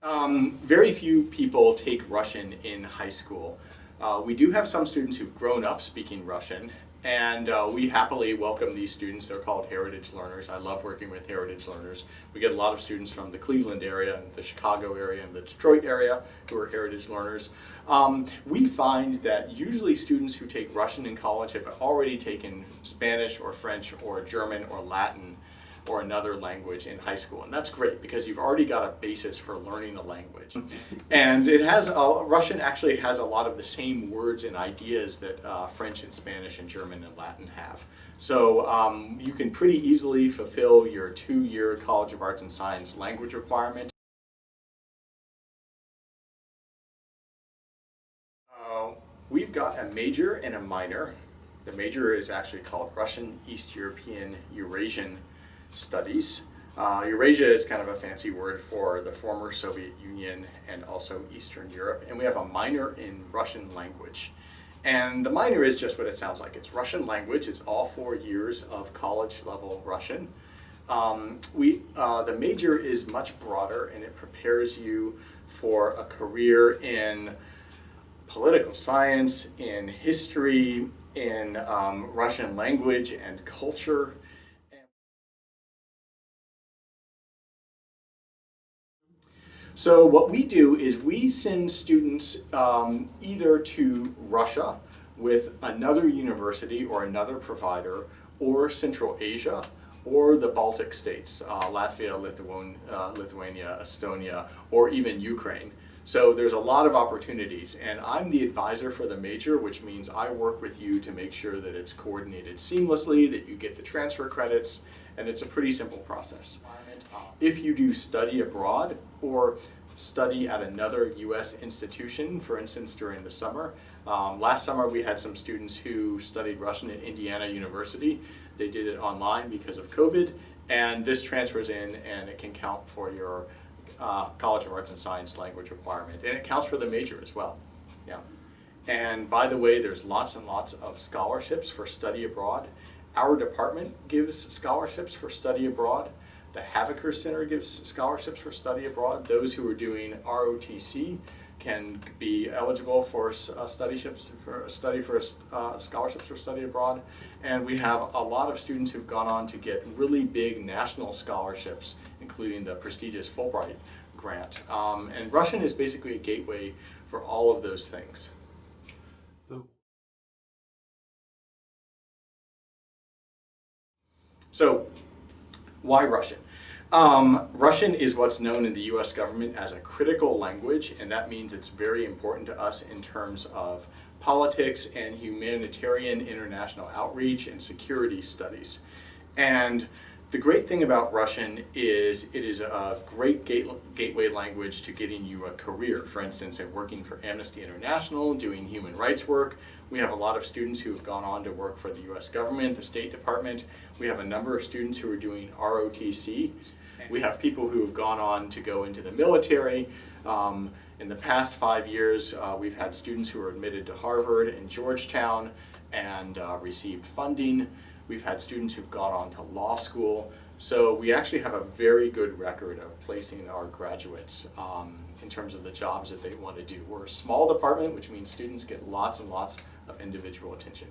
Very few people take Russian in high school. We do have some students who've grown up speaking Russian, and we happily welcome these students. They're called heritage learners. I love working with heritage learners. We get a lot of students from the Cleveland area, and the Chicago area, and the Detroit area who are heritage learners. We find that usually students who take Russian in college have already taken Spanish or French or German or Latin or another language in high school, and that's great because you've already got a basis for learning a language. And Russian actually has a lot of the same words and ideas that French and Spanish and German and Latin have. So you can pretty easily fulfill your 2-year College of Arts and Science language requirement. We've got a major and a minor. The major is actually called Russian, East European, Eurasian Studies. Eurasia is kind of a fancy word for the former Soviet Union and also Eastern Europe. And we have a minor in Russian language. And the minor is just what it sounds like. It's Russian language. It's all 4 years of college level Russian. The major is much broader, and it prepares you for a career in political science, in history, in Russian language and culture. So what we do is we send students either to Russia with another university or another provider, or Central Asia, or the Baltic states, Latvia, Lithuania, Estonia, or even Ukraine. So there's a lot of opportunities, and I'm the advisor for the major, which means I work with you to make sure that it's coordinated seamlessly, that you get the transfer credits, and it's a pretty simple process. If you do study abroad or study at another U.S. institution, for instance during the summer, last summer we had some students who studied Russian at Indiana University. They did it online because of COVID, and this transfers in and it can count for your College of Arts and Science language requirement, and it counts for the major as well. Yeah. And by the way, there's lots and lots of scholarships for study abroad. Our department gives scholarships for study abroad. The Haviker Center gives scholarships for study abroad. Those who are doing ROTC can be eligible for scholarships for study abroad. And we have a lot of students who've gone on to get really big national scholarships, including the prestigious Fulbright grant. And Russian is basically a gateway for all of those things. So why Russian? Russian is what's known in the US government as a critical language, and that means it's very important to us in terms of politics and humanitarian international outreach and security studies. And the great thing about Russian is it is a great gateway language to getting you a career. For instance, at working for Amnesty International, doing human rights work. We have a lot of students who have gone on to work for the US government, the State Department. We have a number of students who are doing ROTC. We have people who have gone on to go into the military. In the past 5 years, we've had students who are admitted to Harvard and Georgetown and received funding. We've had students who've gone on to law school. So we actually have a very good record of placing our graduates in terms of the jobs that they want to do. We're a small department, which means students get lots and lots of individual attention.